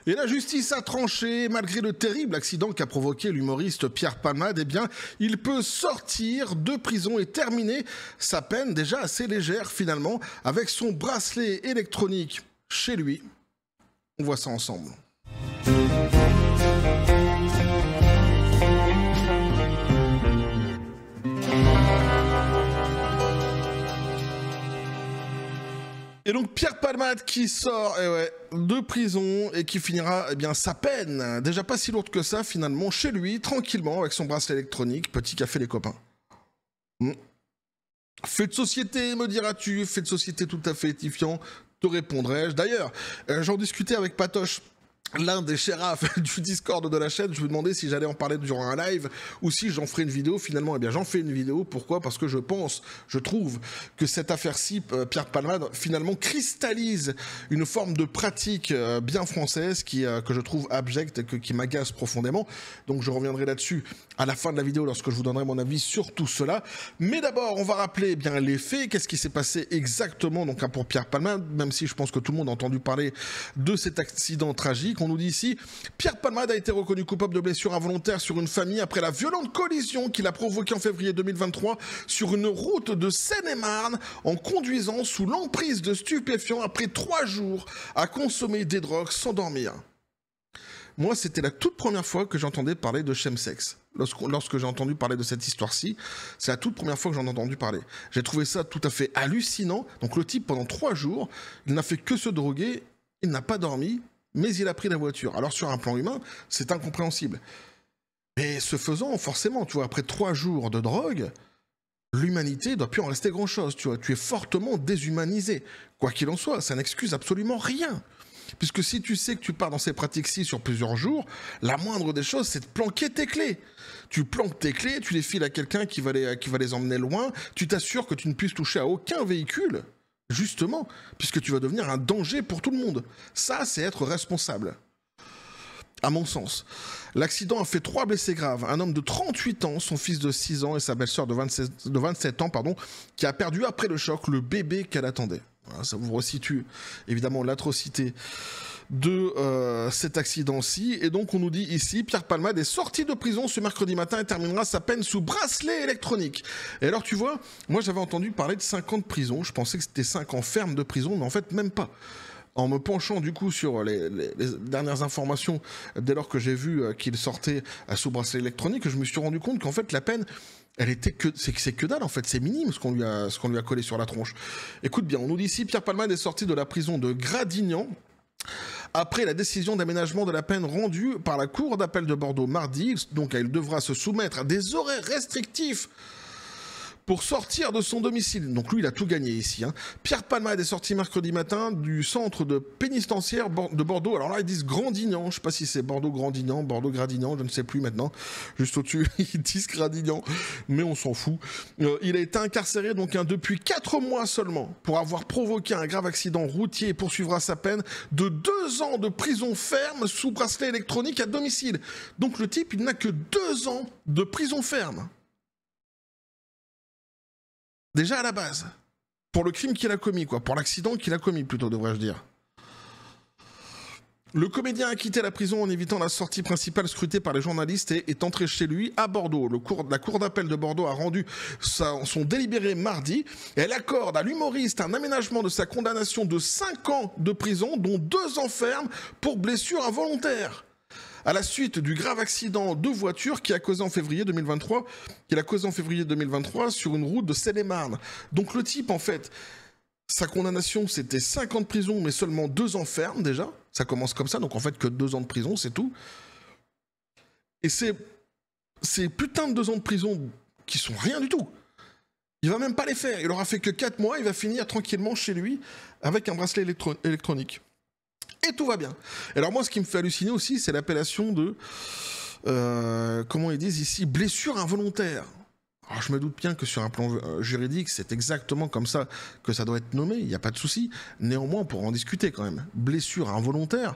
Et la justice a tranché, malgré le terrible accident qu'a provoqué l'humoriste Pierre Palmade, eh bien, il peut sortir de prison et terminer sa peine déjà assez légère finalement, avec son bracelet électronique chez lui. On voit ça ensemble. Et donc Pierre Palmade qui sort de prison et qui finira sa peine, déjà pas si lourde que ça finalement, chez lui, tranquillement, avec son bracelet électronique, petit café les copains. Fait de société, me diras-tu, fait de société tout à fait édifiant, te répondrai-je. D'ailleurs, j'en discutais avec Patoche, l'un des shérafs du Discord de la chaîne. Je me demandais si j'allais en parler durant un live ou si j'en ferais une vidéo. Finalement, j'en fais une vidéo. Pourquoi ? Parce que je trouve que cette affaire-ci, Pierre Palmade, finalement cristallise une forme de pratique bien française que je trouve abjecte et qui m'agace profondément. Donc je reviendrai là-dessus à la fin de la vidéo lorsque je vous donnerai mon avis sur tout cela. Mais d'abord, on va rappeler les faits. Qu'est-ce qui s'est passé exactement pour Pierre Palmade, même si je pense que tout le monde a entendu parler de cet accident tragique. On nous dit ici, Pierre Palmade a été reconnu coupable de blessures involontaires sur une famille après la violente collision qu'il a provoquée en février 2023 sur une route de Seine-et-Marne en conduisant sous l'emprise de stupéfiants après 3 jours à consommer des drogues sans dormir. Moi, c'était la toute première fois que j'entendais parler de chemsex. Lorsque j'ai entendu parler de cette histoire-ci, c'est la toute première fois que j'en ai entendu parler. J'ai trouvé ça tout à fait hallucinant. Donc le type, pendant 3 jours, il n'a fait que se droguer, il n'a pas dormi, mais il a pris la voiture. Alors sur un plan humain, c'est incompréhensible. Et ce faisant, forcément, tu vois, après 3 jours de drogue, l'humanité ne doit plus en rester grand-chose. Tu vois, tu es fortement déshumanisé. Quoi qu'il en soit, ça n'excuse absolument rien. Puisque si tu sais que tu pars dans ces pratiques-ci sur plusieurs jours, la moindre des choses, c'est de planquer tes clés. Tu planques tes clés, tu les files à quelqu'un qui va les emmener loin, tu t'assures que tu ne puisses toucher à aucun véhicule, justement, puisque tu vas devenir un danger pour tout le monde. Ça, c'est être responsable. À mon sens. L'accident a fait 3 blessés graves. Un homme de 38 ans, son fils de 6 ans et sa belle-sœur de 27 ans, qui a perdu après le choc le bébé qu'elle attendait. Voilà, ça vous resitue évidemment l'atrocité de cet accident-ci. Et donc on nous dit ici, Pierre Palmade est sorti de prison ce mercredi matin et terminera sa peine sous bracelet électronique. Et alors tu vois, moi j'avais entendu parler de 5 ans de prison, je pensais que c'était 5 ans ferme de prison, mais en fait même pas. En me penchant du coup sur les dernières informations, dès lors que j'ai vu qu'il sortait sous bracelet électronique, je me suis rendu compte qu'en fait la peine, elle était c'est que dalle en fait, c'est minime ce qu'on lui a collé sur la tronche. Écoute bien, on nous dit ici, Pierre Palmade est sorti de la prison de Gradignan après la décision d'aménagement de la peine rendue par la Cour d'appel de Bordeaux mardi. Donc il devra se soumettre à des horaires restrictifs pour sortir de son domicile. Donc lui, il a tout gagné ici. Pierre Palmade est sorti mercredi matin du centre de pénitentiaire de Bordeaux. Alors là, ils disent Gradignan. Je ne sais pas si c'est Bordeaux-Gradignan, Bordeaux-Gradignan, je ne sais plus maintenant. Juste au-dessus, ils disent Gradignan, mais on s'en fout. Il a été incarcéré depuis 4 mois seulement pour avoir provoqué un grave accident routier et poursuivra sa peine de 2 ans de prison ferme sous bracelet électronique à domicile. Donc le type, il n'a que 2 ans de prison ferme. Déjà à la base, pour le crime qu'il a commis, pour l'accident qu'il a commis plutôt, devrais-je dire. Le comédien a quitté la prison en évitant la sortie principale scrutée par les journalistes et est entré chez lui à Bordeaux. La cour d'appel de Bordeaux a rendu son délibéré mardi et elle accorde à l'humoriste un aménagement de sa condamnation de 5 ans de prison, dont 2 ans ferme pour blessure involontaire. À la suite du grave accident de voiture qu'il a causé en février 2023 sur une route de Seine-et-Marne. Donc le type, en fait, sa condamnation, c'était 5 ans de prison, mais seulement 2 ans ferme, déjà. Ça commence comme ça, donc en fait, que 2 ans de prison, c'est tout. Et ces putains de 2 ans de prison qui sont rien du tout. Il va même pas les faire. Il aura fait que 4 mois, il va finir tranquillement chez lui avec un bracelet électronique. Et tout va bien. Et alors moi, ce qui me fait halluciner aussi, c'est l'appellation de, comment ils disent ici, blessure involontaire. Alors je me doute bien que sur un plan juridique, c'est exactement comme ça que ça doit être nommé, il n'y a pas de souci. Néanmoins, on pourra en discuter quand même. Blessure involontaire,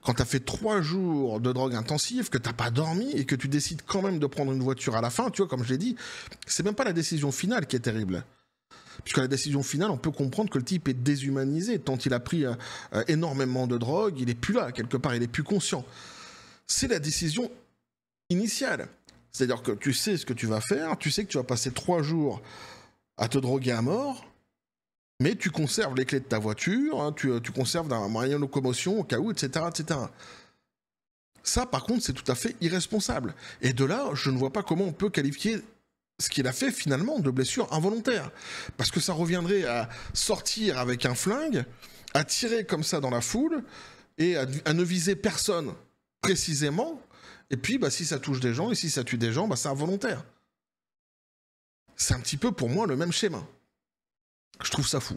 quand tu as fait 3 jours de drogue intensive, que tu n'as pas dormi et que tu décides quand même de prendre une voiture à la fin, tu vois, comme je l'ai dit, c'est même pas la décision finale qui est terrible. Puisque la décision finale, on peut comprendre que le type est déshumanisé, tant il a pris énormément de drogue, il est plus là, quelque part, il est plus conscient. C'est la décision initiale. C'est-à-dire que tu sais ce que tu vas faire, tu sais que tu vas passer 3 jours à te droguer à mort, mais tu conserves les clés de ta voiture, hein, tu conserves un moyen de locomotion au cas où, etc., etc. Ça, par contre, c'est tout à fait irresponsable. Et de là, je ne vois pas comment on peut qualifier ce qu'il a fait finalement de blessure involontaire. Parce que ça reviendrait à sortir avec un flingue, à tirer comme ça dans la foule, et à ne viser personne précisément. Et puis, bah, si ça touche des gens, et si ça tue des gens, bah, c'est involontaire. C'est un petit peu pour moi le même schéma. Je trouve ça fou.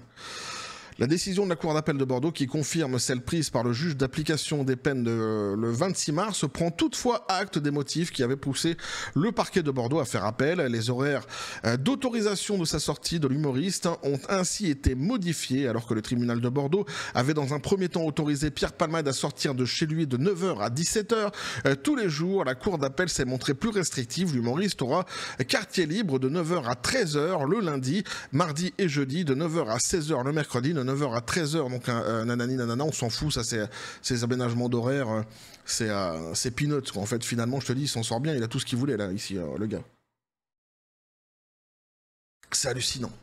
La décision de la Cour d'appel de Bordeaux, qui confirme celle prise par le juge d'application des peines le 26 mars, prend toutefois acte des motifs qui avaient poussé le parquet de Bordeaux à faire appel. Les horaires d'autorisation de sa sortie de l'humoriste ont ainsi été modifiés, alors que le tribunal de Bordeaux avait dans un premier temps autorisé Pierre Palmade à sortir de chez lui de 9h à 17h tous les jours. La Cour d'appel s'est montrée plus restrictive. L'humoriste aura quartier libre de 9h à 13h le lundi, mardi et jeudi, de 9h à 16h le mercredi, de 9h à 13h, donc nanani nanana, on s'en fout, ça c'est ces aménagements d'horaire, c'est peanuts, quoi. En fait, finalement, je te dis, il s'en sort bien, il a tout ce qu'il voulait là, ici, le gars. C'est hallucinant.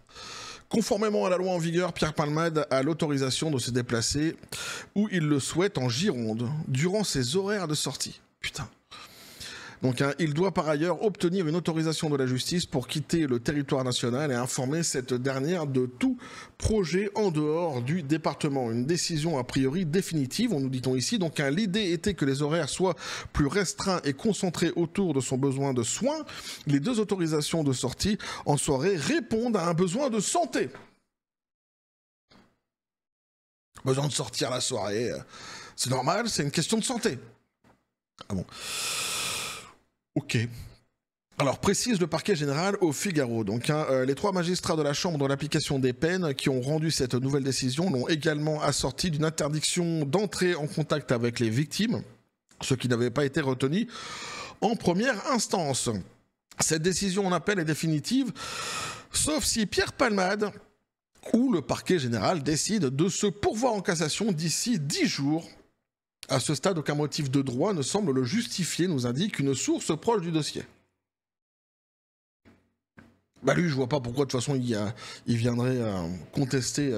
Conformément à la loi en vigueur, Pierre Palmade a l'autorisation de se déplacer où il le souhaite en Gironde, durant ses horaires de sortie. Putain. Donc, il doit par ailleurs obtenir une autorisation de la justice pour quitter le territoire national et informer cette dernière de tout projet en dehors du département. Une décision a priori définitive, on nous dit-on ici. Donc, l'idée était que les horaires soient plus restreints et concentrés autour de son besoin de soins. Les 2 autorisations de sortie en soirée répondent à un besoin de santé. Besoin de sortir la soirée, c'est normal, c'est une question de santé. Ah bon. Ok. Alors, précise le parquet général au Figaro. Donc, les 3 magistrats de la Chambre de l'application des peines qui ont rendu cette nouvelle décision l'ont également assorti d'une interdiction d'entrer en contact avec les victimes, ce qui n'avait pas été retenu en première instance. Cette décision en appel est définitive, sauf si Pierre Palmade ou le parquet général décide de se pourvoir en cassation d'ici 10 jours. À ce stade, aucun motif de droit ne semble le justifier, nous indique une source proche du dossier. Bah lui, je vois pas pourquoi de toute façon il viendrait contester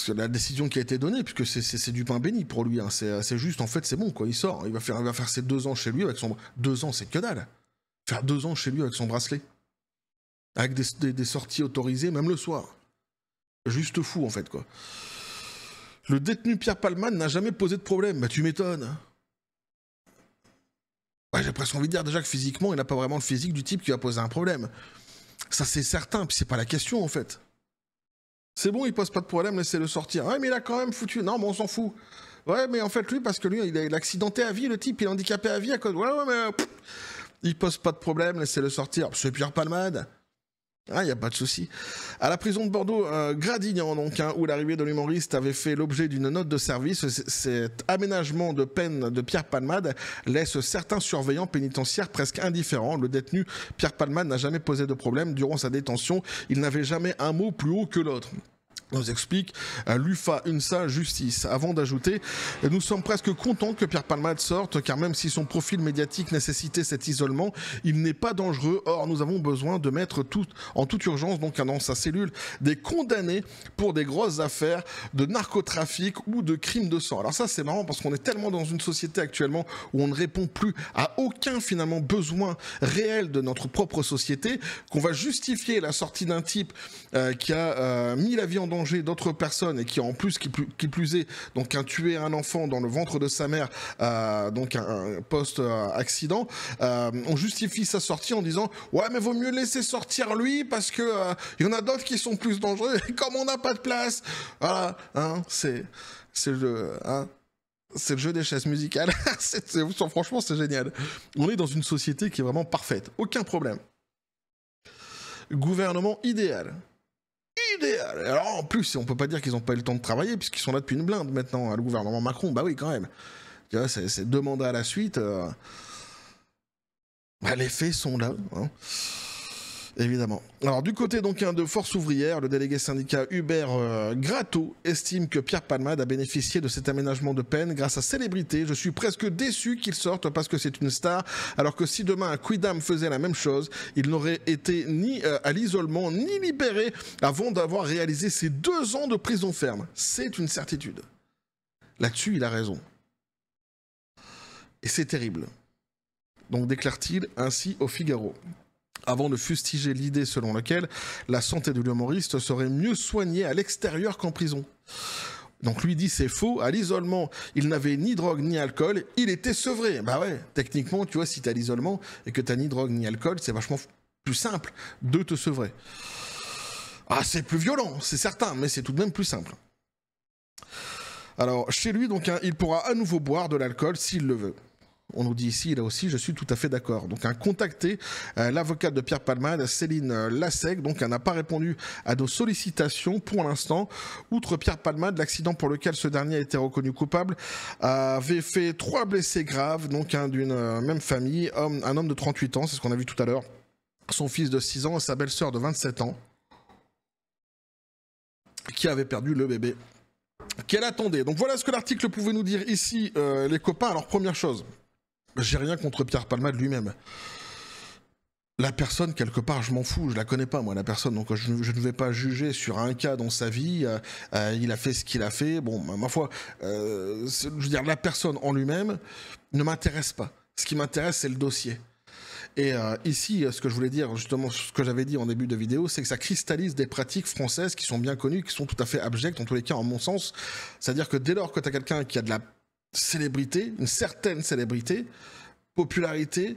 la décision qui a été donnée, puisque c'est du pain béni pour lui. Hein. C'est juste, en fait, c'est bon, quoi. Il sort, il va faire ses 2 ans chez lui avec son... 2 ans, c'est que dalle. Faire 2 ans chez lui avec son bracelet. Avec des sorties autorisées, même le soir. Juste fou, en fait, quoi. Le détenu Pierre Palmade n'a jamais posé de problème. Bah tu m'étonnes. Ouais, j'ai presque envie de dire déjà que physiquement, il n'a pas vraiment le physique du type qui va poser un problème. Ça c'est certain, puis c'est pas la question en fait. C'est bon, il pose pas de problème, laissez-le sortir. Ouais, mais il a quand même foutu. Non, mais on s'en fout. Ouais, mais en fait, lui, parce que lui, il est accidenté à vie, le type, il est handicapé à vie à cause. Ouais, mais. Il pose pas de problème, laissez-le sortir. C'est Pierre Palmade. Ah, il n'y a pas de souci. À la prison de Bordeaux, Gradignan, donc, où l'arrivée de l'humoriste avait fait l'objet d'une note de service, cet aménagement de peine de Pierre Palmade laisse certains surveillants pénitentiaires presque indifférents. Le détenu Pierre Palmade n'a jamais posé de problème. Durant sa détention, il n'avait jamais un mot plus haut que l'autre. Nous explique l'UFA UNSA Justice. Avant d'ajouter, nous sommes presque contents que Pierre Palmade sorte, car même si son profil médiatique nécessitait cet isolement, il n'est pas dangereux. Or, nous avons besoin de mettre en toute urgence, donc dans sa cellule, des condamnés pour des grosses affaires de narcotrafic ou de crimes de sang. Alors ça, c'est marrant parce qu'on est tellement dans une société actuellement où on ne répond plus à aucun finalement besoin réel de notre propre société, qu'on va justifier la sortie d'un type qui a mis la vie en danger d'autres personnes et qui en plus, qui plus est, donc tué un enfant dans le ventre de sa mère, donc un post-accident, on justifie sa sortie en disant ouais mais vaut mieux laisser sortir lui parce que y en a d'autres qui sont plus dangereux et comme on n'a pas de place, voilà, hein, c'est le hein. C'est le jeu des chaises musicales. Franchement, c'est génial. On est dans une société qui est vraiment parfaite. Aucun problème. Gouvernement idéal. Alors en plus, on peut pas dire qu'ils n'ont pas eu le temps de travailler puisqu'ils sont là depuis une blinde maintenant, le gouvernement Macron. Bah oui, quand même. Tu vois, c'est 2 mandats à la suite. Bah, les faits sont là. Hein. Évidemment. Alors du côté donc de Force ouvrière, le délégué syndicat Hubert Gratteau estime que Pierre Palmade a bénéficié de cet aménagement de peine grâce à Célébrité. Je suis presque déçu qu'il sorte parce que c'est une star, alors que si demain un Quidam faisait la même chose, il n'aurait été ni à l'isolement ni libéré avant d'avoir réalisé ses 2 ans de prison ferme. C'est une certitude. Là-dessus, il a raison. Et c'est terrible. Donc déclare-t-il ainsi au Figaro, avant de fustiger l'idée selon laquelle la santé de l'humoriste serait mieux soignée à l'extérieur qu'en prison. Donc lui dit c'est faux, à l'isolement, il n'avait ni drogue ni alcool, il était sevré. Bah ouais, techniquement, tu vois, si t'es à l'isolement et que t'as ni drogue ni alcool, c'est vachement plus simple de te sevrer. Ah, c'est plus violent, c'est certain, mais c'est tout de même plus simple. Alors, chez lui, donc, il pourra à nouveau boire de l'alcool s'il le veut. On nous dit ici, là aussi, je suis tout à fait d'accord. Donc, contacté, l'avocate de Pierre Palmade, Céline Lassec, donc, n'a pas répondu à nos sollicitations pour l'instant. Outre Pierre Palmade, l'accident pour lequel ce dernier a été reconnu coupable avait fait 3 blessés graves, donc, d'une même famille, un homme de 38 ans, c'est ce qu'on a vu tout à l'heure, son fils de 6 ans et sa belle-sœur de 27 ans, qui avait perdu le bébé qu'elle attendait. Donc, voilà ce que l'article pouvait nous dire ici, les copains. Alors, première chose, j'ai rien contre Pierre Palmade lui-même. La personne, quelque part, je m'en fous, je la connais pas, moi, la personne, donc je ne vais pas juger sur un cas dans sa vie, il a fait ce qu'il a fait, bon, ma foi, je veux dire, la personne en lui-même ne m'intéresse pas. Ce qui m'intéresse, c'est le dossier. Et ici, ce que je voulais dire, justement, ce que j'avais dit en début de vidéo, c'est que ça cristallise des pratiques françaises qui sont bien connues, qui sont tout à fait abjectes, en tous les cas, en mon sens. C'est-à-dire que dès lors que tu as quelqu'un qui a de la célébrité, une certaine célébrité, popularité,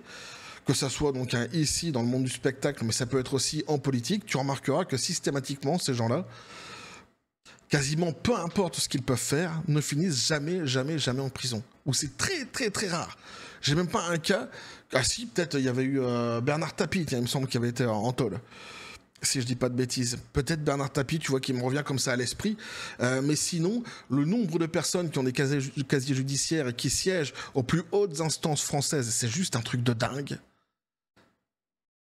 que ça soit donc ici dans le monde du spectacle, mais ça peut être aussi en politique, tu remarqueras que systématiquement ces gens-là, quasiment peu importe ce qu'ils peuvent faire, ne finissent jamais, jamais, jamais en prison. Ou c'est très, très, très rare. J'ai même pas un cas. Ah si, peut-être il y avait eu Bernard Tapie, il me semble qu'il avait été en tôle. Si je dis pas de bêtises. Peut-être Bernard Tapie, tu vois, qui me revient comme ça à l'esprit. Mais sinon, le nombre de personnes qui ont des casiers judiciaires et qui siègent aux plus hautes instances françaises, c'est juste un truc de dingue.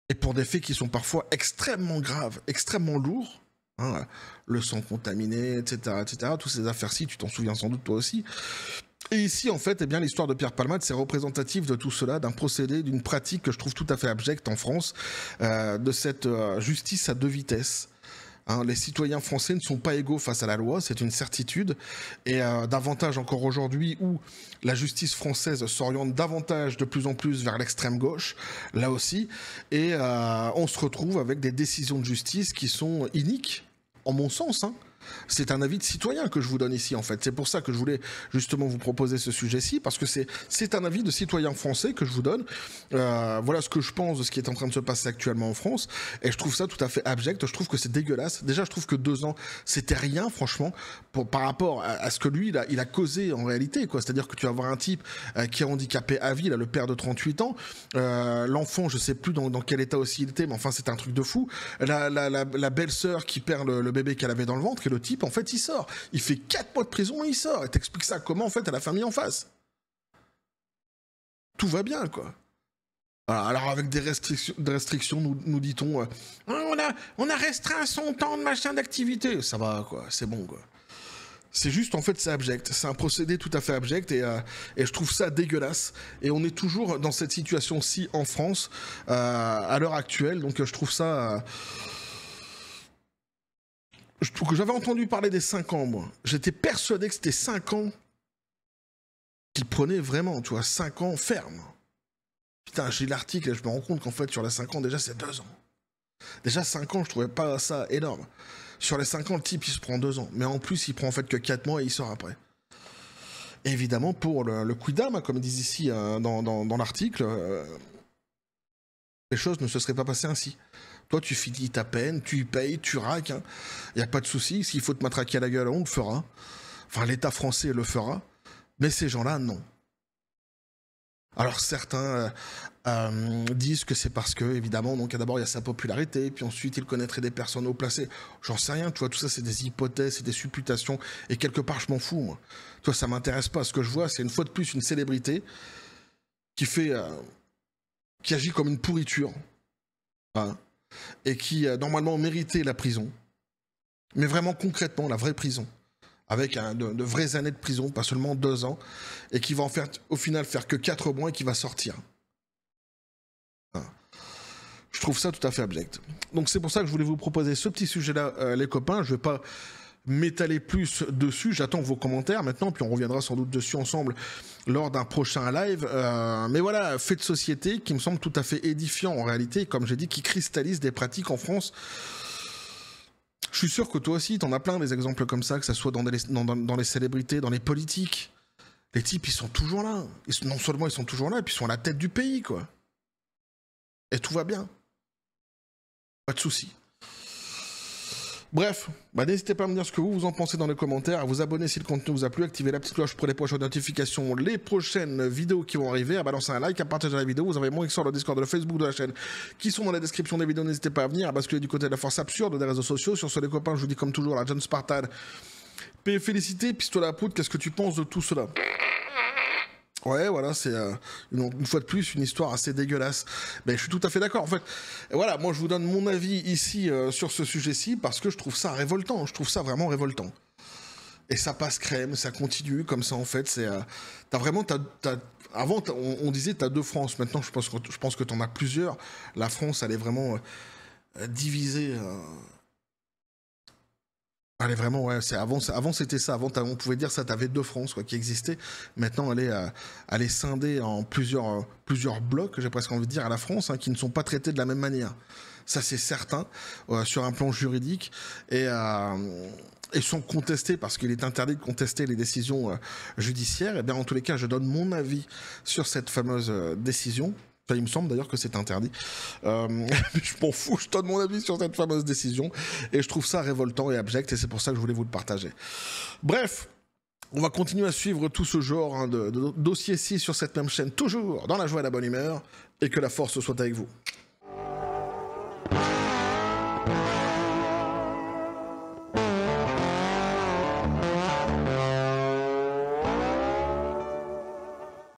Et pour des faits qui sont parfois extrêmement graves, extrêmement lourds. Hein, le sang contaminé, etc., etc. Toutes ces affaires-ci, tu t'en souviens sans doute toi aussi. Et ici, en fait, eh bien, l'histoire de Pierre Palmade, c'est représentatif de tout cela, d'un procédé, d'une pratique que je trouve tout à fait abjecte en France, de cette justice à 2 vitesses. Hein, les citoyens français ne sont pas égaux face à la loi, c'est une certitude, et davantage encore aujourd'hui où la justice française s'oriente davantage de plus en plus vers l'extrême gauche, là aussi, et on se retrouve avec des décisions de justice qui sont iniques, en mon sens, hein. C'est un avis de citoyen que je vous donne ici, en fait. C'est pour ça que je voulais justement vous proposer ce sujet-ci, parce que c'est un avis de citoyen français que je vous donne. Voilà ce que je pense de ce qui est en train de se passer actuellement en France, et je trouve ça tout à fait abject. Je trouve que c'est dégueulasse. Déjà, je trouve que 2 ans, c'était rien, franchement, par rapport à ce que lui, il a causé en réalité, quoi. C'est-à-dire que tu vas avoir un type qui est handicapé à vie, là, le père de 38 ans, l'enfant, je sais plus dans quel état aussi il était, mais enfin, c'est un truc de fou. La belle-sœur qui perd le bébé qu'elle avait dans le ventre, le type, en fait, il sort. Il fait 4 mois de prison et il sort. Et t'expliques ça comment, en fait, à la famille en face. Tout va bien, quoi. Alors, avec des restrictions nous dit-on, on a restreint son temps de machin d'activité. Ça va, quoi. C'est bon, quoi. C'est juste, en fait, c'est abject. C'est un procédé tout à fait abject et je trouve ça dégueulasse. Et on est toujours dans cette situation-ci en France à l'heure actuelle. Donc, je trouve ça... Je trouve que j'avais entendu parler des 5 ans, moi. J'étais persuadé que c'était 5 ans qu'il prenait vraiment, tu vois, 5 ans ferme. Putain, j'ai l'article et je me rends compte qu'en fait, sur les 5 ans, déjà, c'est 2 ans. Déjà, 5 ans, je trouvais pas ça énorme. Sur les 5 ans, le type, il se prend 2 ans. Mais en plus, il prend en fait que 4 mois et il sort après. Et évidemment, pour le quidam, comme ils disent ici dans l'article, les choses ne se seraient pas passées ainsi. Toi, tu finis ta peine, tu y payes, tu raques, hein. Y a pas de souci. S'il faut te matraquer à la gueule, on le fera. Enfin, l'État français le fera. Mais ces gens-là, non. Alors, certains disent que c'est parce que, évidemment, donc d'abord, il y a sa popularité, puis ensuite, il connaîtrait des personnes haut placées. J'en sais rien, tu vois, tout ça, c'est des hypothèses, c'est des supputations, et quelque part, je m'en fous, moi. Toi, ça m'intéresse pas. Ce que je vois, c'est une fois de plus une célébrité qui agit comme une pourriture. Hein. et qui normalement méritait la prison, mais vraiment concrètement la vraie prison, avec de vraies années de prison, pas seulement 2 ans, et qui va en faire au final faire que 4 mois et qui va sortir. Je trouve ça tout à fait abject. Donc c'est pour ça que je voulais vous proposer ce petit sujet-là, les copains. Je ne vais pas m'étaler plus dessus. J'attends vos commentaires maintenant, puis on reviendra sans doute dessus ensemble lors d'un prochain live. Mais voilà, fait de société qui me semble tout à fait édifiant en réalité, comme j'ai dit, qui cristallise des pratiques en France. Je suis sûr que toi aussi, t'en as plein des exemples comme ça, que ce soit dans les célébrités, dans les politiques. Les types, ils sont toujours là. Non seulement ils sont toujours là, et puis ils sont à la tête du pays, quoi. Et tout va bien. Pas de soucis. Bref, n'hésitez pas à me dire ce que vous en pensez dans les commentaires, à vous abonner si le contenu vous a plu, activer la petite cloche pour les prochaines notifications, les prochaines vidéos qui vont arriver, à balancer un like, à partager la vidéo. Vous avez mon Xor, le Discord, le Facebook de la chaîne qui sont dans la description des vidéos. N'hésitez pas à venir, à basculer du côté de la force absurde des réseaux sociaux. Sur ce, les copains, je vous dis comme toujours, la John Spartan. Paix et félicité, pistolet à poudre, qu'est-ce que tu penses de tout cela ? Ouais, voilà, c'est une fois de plus une histoire assez dégueulasse. Mais je suis tout à fait d'accord. En fait, voilà, moi je vous donne mon avis ici sur ce sujet-ci parce que je trouve ça révoltant. Je trouve ça vraiment révoltant. Et ça passe crème, ça continue comme ça en fait. C'est, avant, on disait t'as 2 France. Maintenant, je pense que t'en as plusieurs. La France, elle est vraiment divisée. Elle est vraiment, ouais, avant c'était ça, avant on pouvait dire ça, t'avais 2 France quoi, qui existaient, maintenant elle est scindée en plusieurs blocs, j'ai presque envie de dire, à la France, hein, qui ne sont pas traités de la même manière. Ça c'est certain, sur un plan juridique, et sont contestés, parce qu'il est interdit de contester les décisions judiciaires. Et bien en tous les cas, je donne mon avis sur cette fameuse décision. Enfin, il me semble d'ailleurs que c'est interdit. Je m'en fous, je donne mon avis sur cette fameuse décision. Et je trouve ça révoltant et abject, et c'est pour ça que je voulais vous le partager. Bref, on va continuer à suivre tout ce genre de dossiers-ci sur cette même chaîne, toujours dans la joie et la bonne humeur, et que la force soit avec vous.